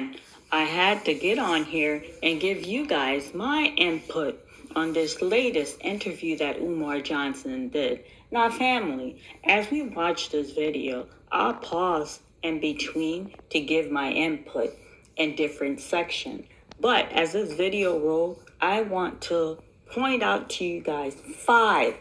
again, I had to get on here and give you guys my input on this latest interview that Umar Johnson did. Now, family, as we watch this video, I'll pause in between to give my input in different sections. But as this video rolls, I want to point out to you guys five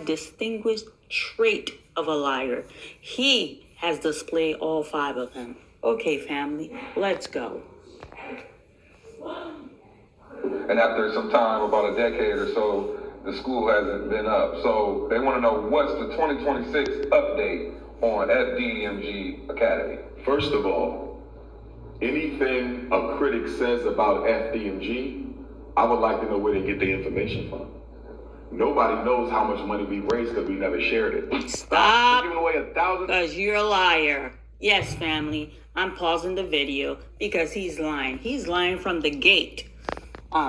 distinguished traits of a liar. He has displayed all five of them. Okay, family, let's go. And after some time, about a decade or so, the school hasn't been up. So they want to know what's the 2026 update on FDMG Academy. First of all, anything a critic says about FDMG, I would like to know where they get the information from. Nobody knows how much money we raised because we never shared it. Stop, we're giving away 1,000. Because you're a liar. Yes, family, I'm pausing the video because he's lying. He's lying from the gate,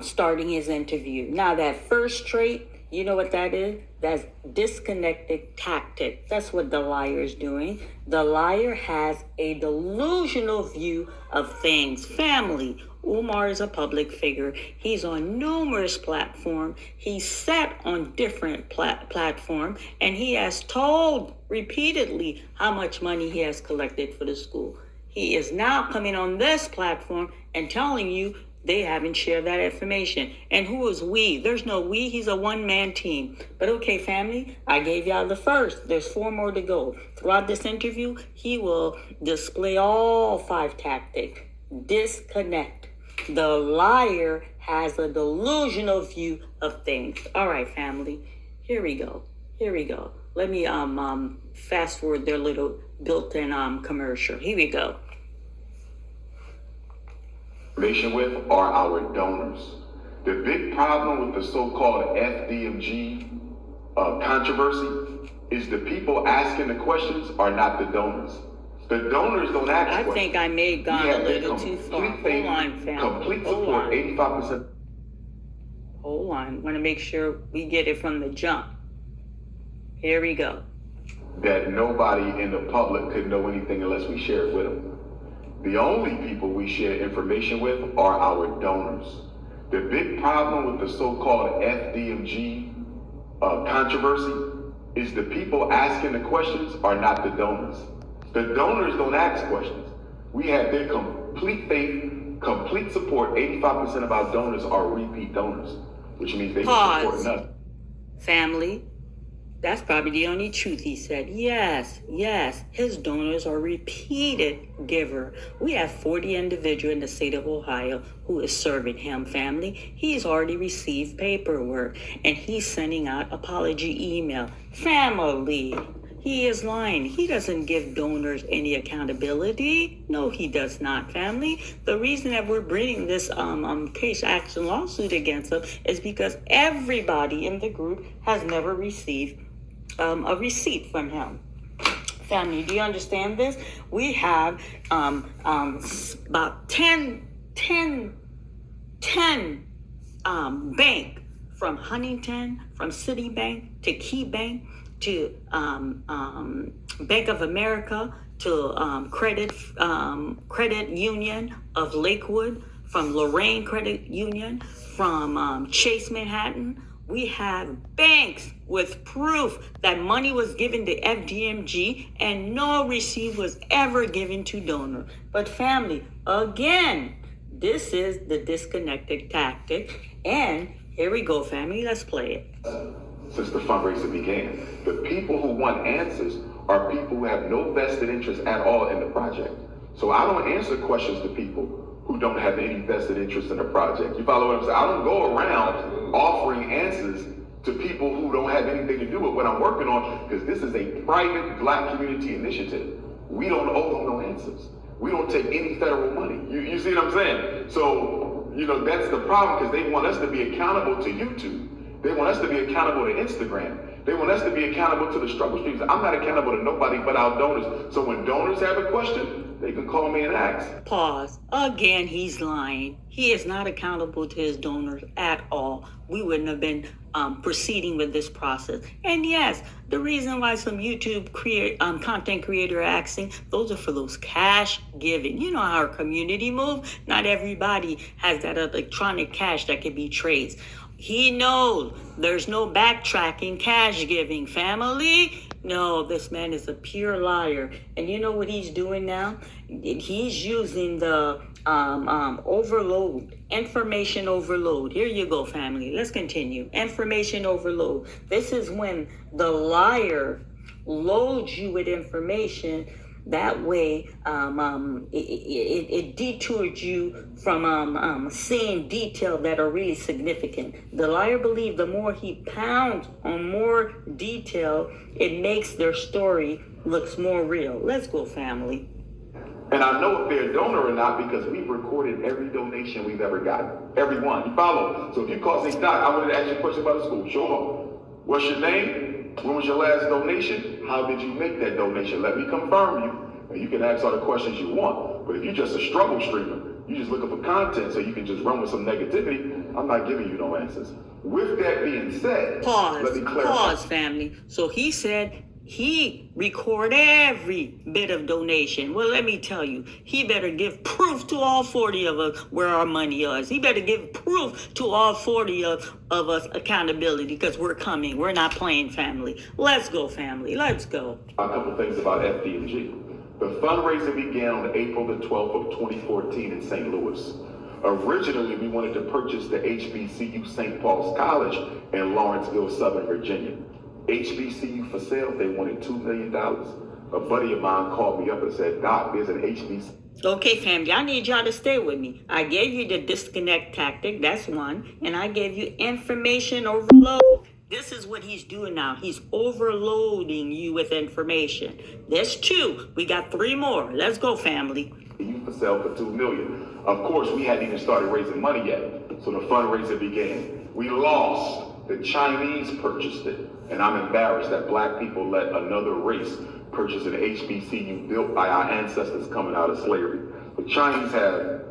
starting his interview. Now, that first trait, you know what that is? That's disconnected tactic. That's what the liar is doing. The liar has a delusional view of things. Family, Umar is a public figure. He's on numerous platforms. He's sat on different platforms, and he has told repeatedly how much money he has collected for the school. He is now coming on this platform and telling you they haven't shared that information. And who is we? There's no we. He's a one-man team. But okay, family, I gave y'all the first. There's 4 more to go. Throughout this interview, he will display all 5 tactics. Disconnect. The liar has a delusional view of things. All right, family, here we go. Let me fast forward their little built-in commercial. Here we go. Information with are our donors. The big problem with the so-called FDMG controversy is the people asking the questions are not the donors. The donors don't ask questions. I think I may have gone a little too far. Hold on, family. Complete support, 85%. Hold on. Want to make sure we get it from the jump. Here we go. That nobody in the public could know anything unless we share it with them. The only people we share information with are our donors. The big problem with the so-called FDMG controversy is the people asking the questions are not the donors. The donors don't ask questions. We have their complete faith, complete support. 85% of our donors are repeat donors, which means they can support us. Family, that's probably the only truth he said. Yes, his donors are repeated giver. We have 40 individuals in the state of Ohio who is serving him, family. He's already received paperwork, and he's sending out apology email. Family, he is lying. He doesn't give donors any accountability. No, he does not, family. The reason that we're bringing this case action lawsuit against him is because everybody in the group has never received a receipt from him. Family, do you understand this? We have about 10 bank, from Huntington, from Citibank to Key Bank to Bank of America to Credit Union of Lakewood, from Lorraine Credit Union, from Chase Manhattan. We have banks with proof that money was given to FDMG and no receipt was ever given to donor. But family, again, this is the disconnected tactic. And here we go, family. Let's play it. Since the fundraiser began, the people who want answers are people who have no vested interest at all in the project. So I don't answer questions to people who don't have any vested interest in the project. You follow what I'm saying? I don't go around offering answers to people who don't have anything to do with what I'm working on, because this is a private Black community initiative. We don't owe them no answers. We don't take any federal money. You see what I'm saying? So, that's the problem, because they want us to be accountable to YouTube. They want us to be accountable to Instagram. They want us to be accountable to the struggle streams. I'm not accountable to nobody but our donors. So when donors have a question, they can call me and ask. Pause. Again, he's lying. He is not accountable to his donors at all. We wouldn't have been proceeding with this process. And yes, the reason why some YouTube content creator are asking, those are for those cash giving. You know how our community move. Not everybody has that electronic cash that can be traced. He knows there's no backtracking cash giving, family. No, this man is a pure liar. And you know what he's doing now? He's using the overload, information overload. Here you go, family. Let's continue. Information overload. This is when the liar loads you with information. That way, it detours you from seeing detail that are really significant. The liar believes the more he pounds on more detail, it makes their story looks more real. Let's go, family. And I know if they're a donor or not because we've recorded every donation we've ever gotten. Every one. You follow? So if you call and say, Doc, I wanted to ask you a question about the school. Sure. What's your name? When was your last donation? How did you make that donation? Let me confirm you. And you can ask all the questions you want. But if you're just a struggle streamer, you're just looking for content so you can just run with some negativity, I'm not giving you no answers. With that being said, let me clarify. Pause, family. So he said he record every bit of donation. Well, let me tell you, he better give proof to all 40 of us where our money is. He better give proof to all 40 of us accountability because we're coming. We're not playing, family. Let's go, family. Let's go. A couple things about FDMG. The fundraiser began on April the 12th of 2014 in St. Louis. Originally, we wanted to purchase the HBCU St. Paul's College in Lawrenceville, Southern Virginia. HBCU for sale, they wanted $2 million. A buddy of mine called me up and said, Doc, there's an HBCU. Okay, family, I need y'all to stay with me. I gave you the disconnect tactic, that's one, and I gave you information overload. This is what he's doing now. He's overloading you with information. There's two. We got three more. Let's go, family. For sale for $2 million. Of course, we hadn't even started raising money yet, so the fundraiser began. We lost. The Chinese purchased it, and I'm embarrassed that black people let another race purchase an HBCU built by our ancestors coming out of slavery. The Chinese had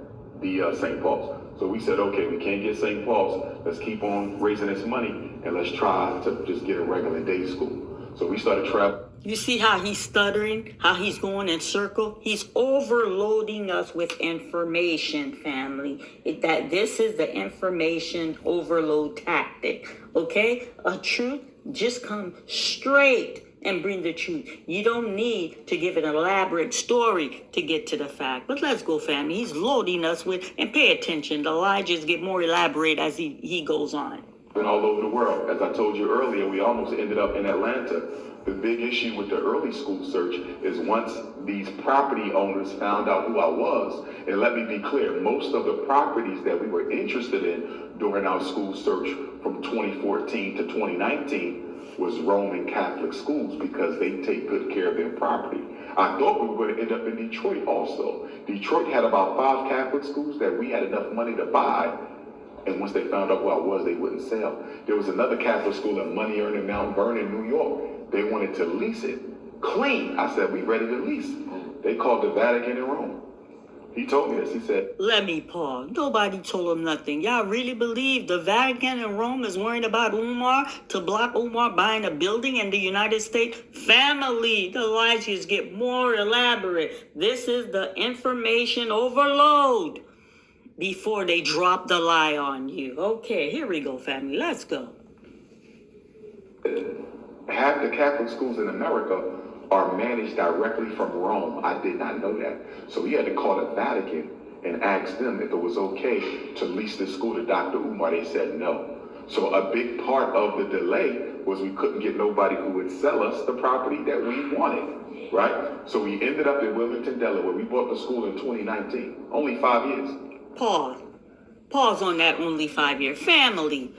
the St. Paul's. So we said, okay, we can't get St. Paul's. Let's keep on raising this money, and let's try to just get a regular day school. So we started traveling. You see how he's stuttering, how he's going in circle? He's overloading us with information, family. This is the information overload tactic, okay? A truth, just come straight and bring the truth. You don't need to give an elaborate story to get to the fact. But let's go, family. He's loading us with, and pay attention, the lies just get more elaborate as he goes on. All over the world. As I told you earlier, we almost ended up in Atlanta. The big issue with the early school search is once these property owners found out who I was, and let me be clear, most of the properties that we were interested in during our school search from 2014 to 2019 was Roman Catholic schools because they take good care of their property. I thought we were going to end up in Detroit also. Detroit had about 5 Catholic schools that we had enough money to buy. And once they found out who I was, they wouldn't sell. There was another Catholic school in Money Earning Mount Vernon, New York. They wanted to lease it clean. I said, we ready to lease. They called the Vatican in Rome. He told me this. He said, let me pause. Nobody told him nothing. Y'all really believe the Vatican in Rome is worrying about Umar to block Umar buying a building in the United States? Family, the lies just get more elaborate. This is the information overload before they drop the lie on you. Okay, here we go, family. Let's go. Half the Catholic schools in America are managed directly from Rome. I did not know that. So he had to call the Vatican and ask them if it was okay to lease the school to Dr. Umar. They said no. So a big part of the delay was we couldn't get nobody who would sell us the property that we wanted, right? So we ended up in Wilmington, Delaware. We bought the school in 2019, only 5 years. Pause on that only 5-year. Family,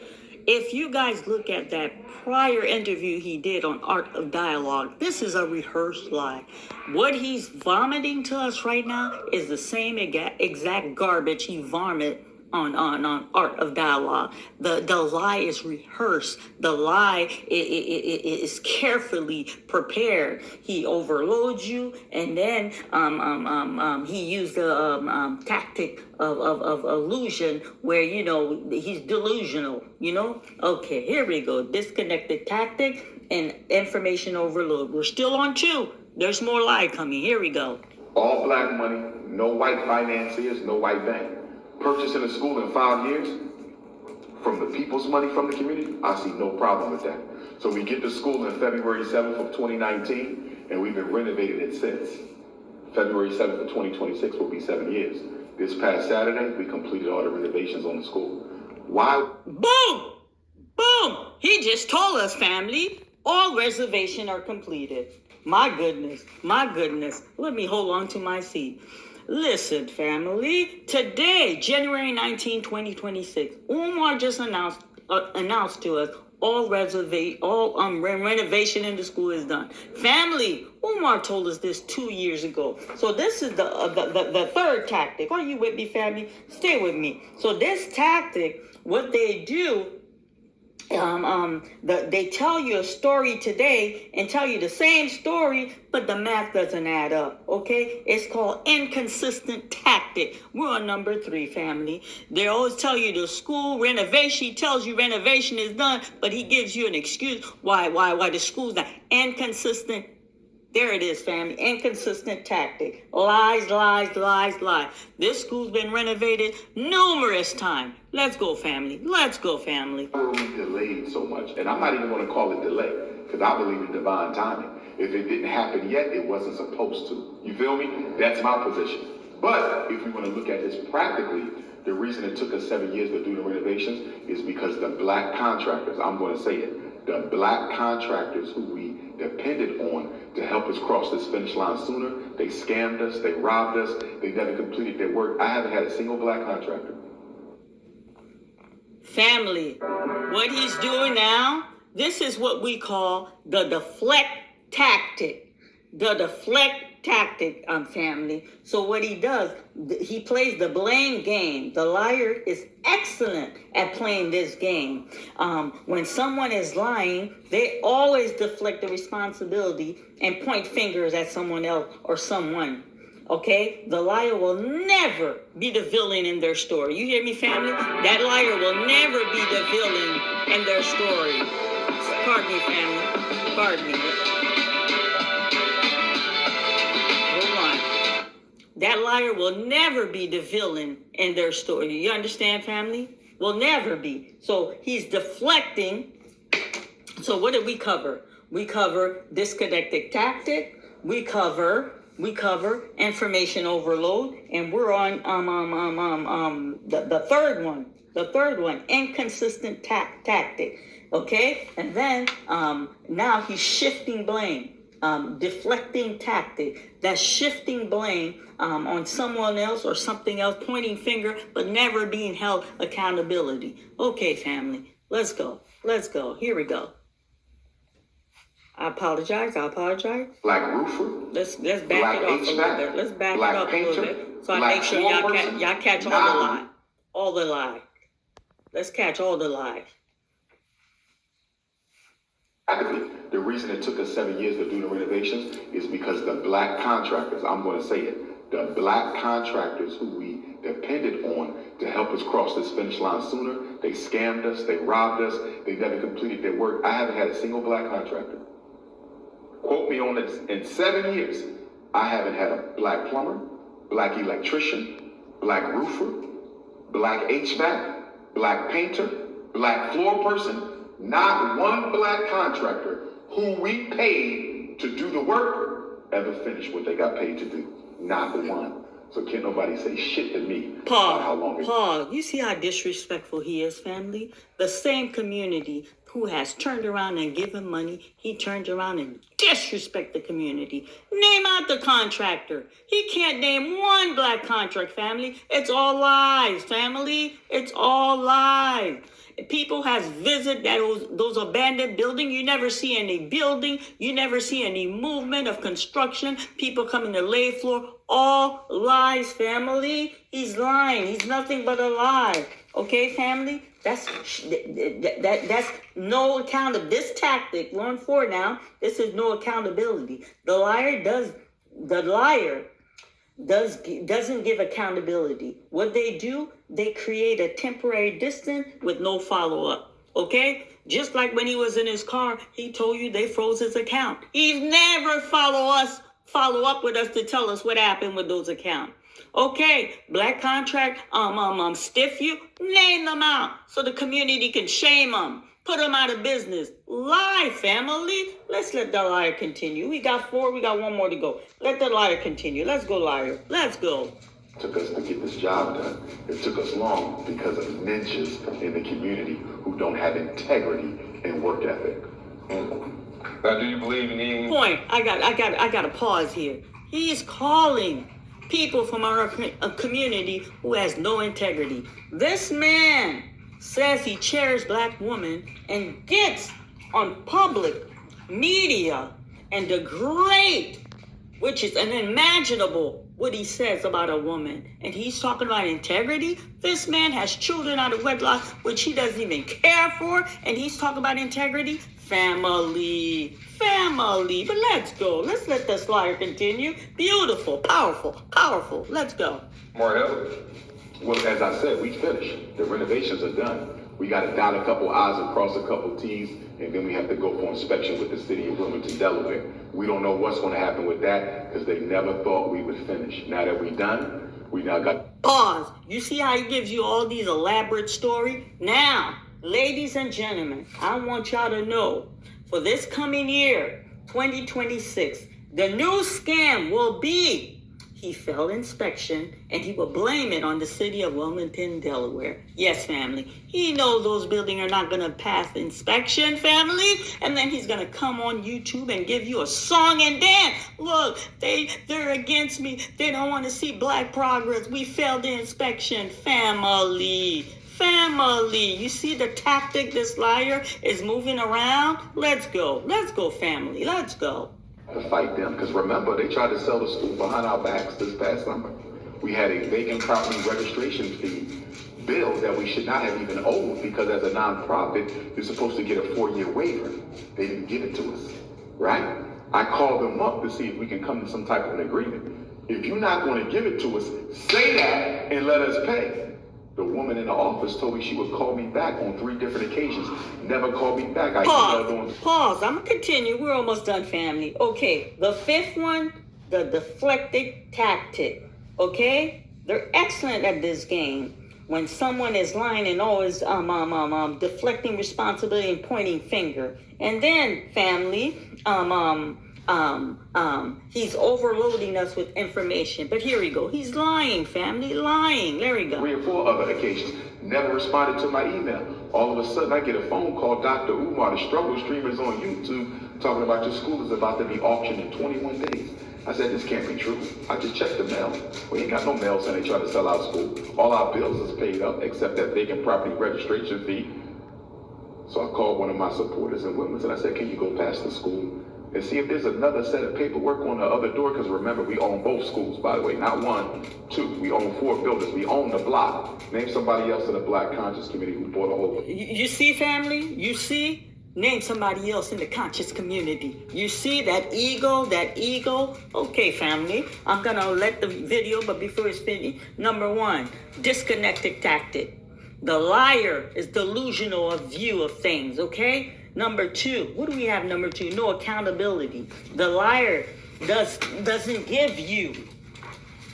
if you guys look at that prior interview he did on Art of Dialogue, this is a rehearsed lie. What he's vomiting to us right now is the same exact garbage he vomited on art of dialogue. The lie is rehearsed. The lie is carefully prepared. He overloads you, and then he used the tactic of illusion, where he's delusional. Okay, here we go. Disconnected tactic and information overload. We're still on 2. There's more lie coming. Here we go. All black money, no white financiers, no white bank. Purchasing a school in 5 years from the people's money from the community, I see no problem with that. So we get to school in February 7th of 2019, and we've been renovating it since. February 7th of 2026 will be 7 years. This past Saturday, we completed all the renovations on the school. Why? Boom! Boom! He just told us, family, all reservations are completed. My goodness. Let me hold on to my seat. Listen, family, today, January 19, 2026, Umar just announced to us all renovation in the school is done. Family, Umar told us this 2 years ago. So this is the third tactic. Are you with me, family? Stay with me. So this tactic, what they do, they tell you a story today and tell you the same story, but the math doesn't add up. Okay, it's called inconsistent tactic. We're on number 3, family. They always tell you the school renovation. He tells you renovation is done, but he gives you an excuse why the school's not. Inconsistent. There it is, family. Inconsistent tactic. Lies. This school's been renovated numerous times. Let's go, family. Why were we delayed so much? And I'm not even going to call it delay, because I believe in divine timing. If it didn't happen yet, it wasn't supposed to. You feel me? That's my position. But if we want to look at this practically, the reason it took us 7 years to do the renovations is because the black contractors, I'm going to say it, the black contractors who we depended on to help us cross this finish line sooner, they scammed us, they robbed us, they never completed their work. I haven't had a single black contractor. Family, what he's doing now, this is what we call the deflect tactic. Family. So what he does, he plays the blame game. The liar is excellent at playing this game. When someone is lying, they always deflect the responsibility and point fingers at someone else or someone. Okay? The liar will never be the villain in their story. You hear me, family? That liar will never be the villain in their story. Pardon me, family. Pardon me. That liar will never be the villain in their story. You understand, family? Will never be. So he's deflecting. So what did we cover? We cover disconnected tactic. We cover information overload, and we're on the third one. The third one, inconsistent tactic. Okay, and then now he's shifting blame. Deflecting tactic, that's shifting blame on someone else or something else, pointing finger, but never being held accountability. Okay, family, let's go. Here we go. I apologize. Black roofer. Let's back black it up a little bit. Let's back it up a little bit, so I make sure y'all catch all the lie. Let's catch all the lies. The reason it took us 7 years to do the renovations is because the black contractors, I'm going to say it, the black contractors who we depended on to help us cross this finish line sooner, they scammed us, they robbed us, they never completed their work. I haven't had a single black contractor. Quote me on this. In 7 years, I haven't had a black plumber, black electrician, black roofer, black HVAC, black painter, black floor person. Not one black contractor who we paid to do the work ever finished what they got paid to do. Not one. So can't nobody say shit to me about how long it Paul, you see how disrespectful he is, family? The same community who has turned around and given money, he turns around and disrespect the community. Name out the contractor. He can't name one black contract, family. It's all lies, family. It's all lies. People has visited those abandoned buildings. You never see any building. You never see any movement of construction. People coming to lay floor. All lies, family. He's lying. He's nothing but a lie. Okay, family? That's no accountability. This tactic, going forward now, this is no accountability. The liar doesn't give accountability. What they do, they create a temporary distance with no follow-up. Okay? Just like when he was in his car, he told you they froze his account. He's never follow up with us to tell us what happened with those accounts. Okay, black contract, stiff you, name them out so the community can shame them, put them out of business. Lie, family. Let's let the liar continue. We got 4, we got 1 more to go. Let the liar continue. Let's go, liar. Let's go. It took us to get this job done. It took us long because of ninjas in the community who don't have integrity and work ethic. Now, do you believe in eating? Point. I got to pause here. He is calling people from our community who has no integrity. This man says he cherishes black women and gets on public media and degrade, which is unimaginable, what he says about a woman. And he's talking about integrity. This man has children out of wedlock, which he doesn't even care for. And he's talking about integrity. Family. But let's go. Let's let this liar continue. Beautiful, powerful. Let's go. More help? Well, as I said, we finished. The renovations are done. We got to dot a couple I's and cross a couple T's, and then we have to go for inspection with the city of Wilmington, Delaware. We don't know what's going to happen with that because they never thought we would finish. Now that we're done, we now got... Pause. You see how he gives you all these elaborate stories? Now, ladies and gentlemen, I want y'all to know, for this coming year, 2026, the new scam will be he failed inspection and he will blame it on the city of Wilmington, Delaware. Yes, family. He knows those buildings are not going to pass inspection, family. And then he's going to come on YouTube and give you a song and dance. Look, they're against me. They don't want to see black progress. We failed the inspection, family. You see the tactic this liar is moving around? Let's go, family. Let's go. To fight them, because remember, they tried to sell the school behind our backs this past summer. We had a vacant property registration fee bill that we should not have even owed because as a nonprofit, you're supposed to get a 4-year waiver. They didn't give it to us, right? I called them up to see if we can come to some type of an agreement. If you're not going to give it to us, say that and let us pay. The woman in the office told me she would call me back on 3 different occasions. Never called me back. Pause. I'm going to continue. We're almost done, family. Okay, the 5th one, the deflecting tactic. Okay? They're excellent at this game. When someone is lying and always deflecting responsibility and pointing finger. And then, family, he's overloading us with information. But here we go. He's lying, family, lying. There we go. 3 or 4 other occasions. Never responded to my email. All of a sudden, I get a phone call. Dr. Umar, the struggle streamer, is on YouTube talking about your school is about to be auctioned in 21 days. I said, this can't be true. I just checked the mail. We ain't got no mail saying they try to sell our school. All our bills is paid up except that vacant property registration fee. So I called one of my supporters in Wilmington. I said, can you go past the school and see if there's another set of paperwork on the other door? Because remember, we own both schools, by the way. Not 1, 2. We own 4 buildings. We own the block. Name somebody else in the Black Conscious community who bought a whole... You see, family? You see? Name somebody else in the conscious community. You see that ego? Okay, family. I'm going to let the video, but before it's finished, number 1, disconnected tactic. The liar is delusional of view of things, okay? Number 2, what do we have number 2? No accountability. The liar doesn't give you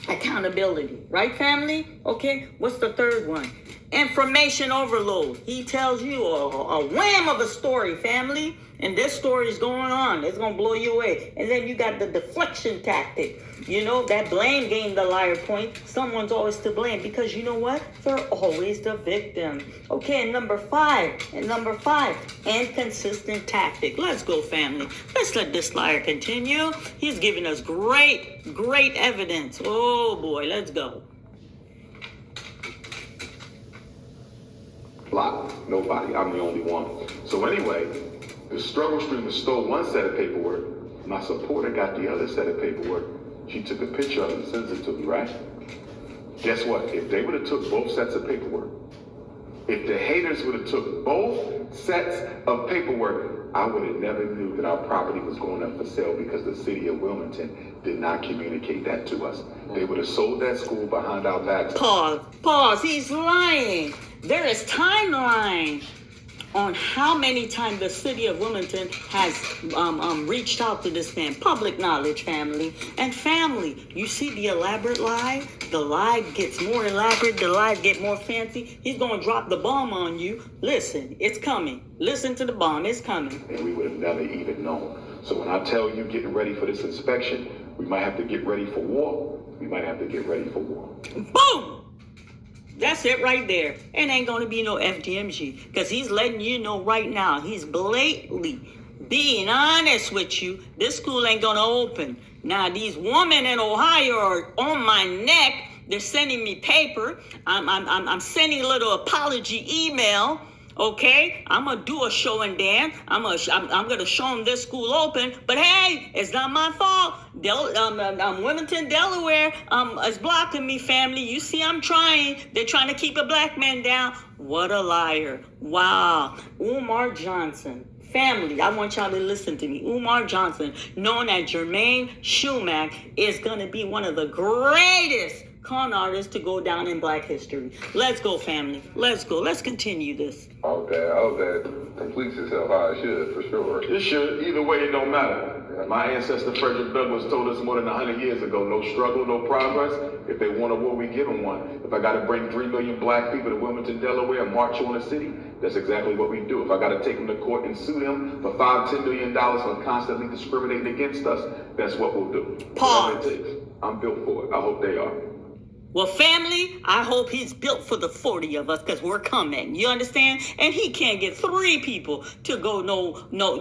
accountability. Right, family? Okay, what's the 3rd one? Information overload. He tells you a wham of a story, family. And this story is going on. It's going to blow you away. And then you got the deflection tactic. You know, that blame game, the liar point. Someone's always to blame because you know what? They're always the victim. Okay, and number 5, inconsistent tactic. Let's go, family. Let's let this liar continue. He's giving us great evidence. Oh, boy, let's go. Block. Nobody. I'm the only one. So anyway, the struggle streamer stole 1 set of paperwork. My supporter got the other set of paperwork. She took a picture of it and sends it to me, right? Guess what? If they would have took both sets of paperwork, if the haters would have took both sets of paperwork, I would have never knew that our property was going up for sale because the city of Wilmington did not communicate that to us. They would have sold that school behind our backs. Pause. He's lying. There is timeline on how many times the city of Wilmington has reached out to this man. Public knowledge, family. And family, you see the elaborate lie? The lie gets more elaborate. The lies get more fancy. He's going to drop the bomb on you. Listen, it's coming. Listen to the bomb. It's coming. And we would have never even known. So when I tell you getting ready for this inspection, we might have to get ready for war. We might have to get ready for war. Boom! That's it right there. It ain't going to be no FDMG because he's letting you know right now. He's blatantly being honest with you. This school ain't going to open. Now, these women in Ohio are on my neck. They're sending me paper. I'm sending a little apology email. Okay, I'm gonna do a show and dance. I'm gonna show them this school open. But hey, it's not my fault. Wilmington, Delaware, is blocking me, family. You see, I'm trying. They're trying to keep a black man down. What a liar! Wow, Umar Johnson. Family, I want y'all to listen to me. Umar Johnson, known as Jermaine Schumack, is gonna be one of the greatest con artists to go down in black history. Let's go, family. Let's go. Let's continue this. I hope that completes itself how it should, for sure. It should. Either way, it don't matter. My ancestor Frederick Douglass told us more than 100 years ago, no struggle, no progress. If they want a war, we give them one. If I got to bring 3 million black people to Wilmington, Delaware, and march on the city, that's exactly what we do. If I got to take them to court and sue them for $5-10 million for constantly discriminating against us, that's what we'll do. Pause. Whatever it takes. I'm built for it. I hope they are. Well, family, I hope he's built for the 40 of us because we're coming. You understand? And he can't get 3 people to go,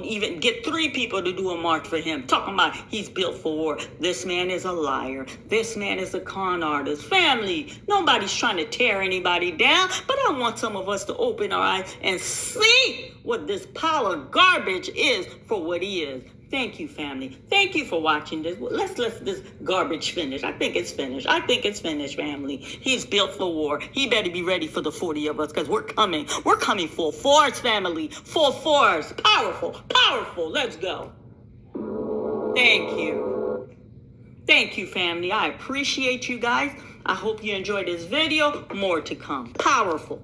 even get 3 people to do a march for him. Talking about he's built for war. This man is a liar. This man is a con artist. Family, nobody's trying to tear anybody down, but I want some of us to open our eyes and see what this pile of garbage is for what he is. Thank you, family. Thank you for watching this. Let's let this garbage finish. I think it's finished. Family. He's built for war. He better be ready for the 40 of us because we're coming. We're coming full force, family. Full force. Powerful. Let's go. Thank you. Thank you, family. I appreciate you guys. I hope you enjoyed this video. More to come. Powerful.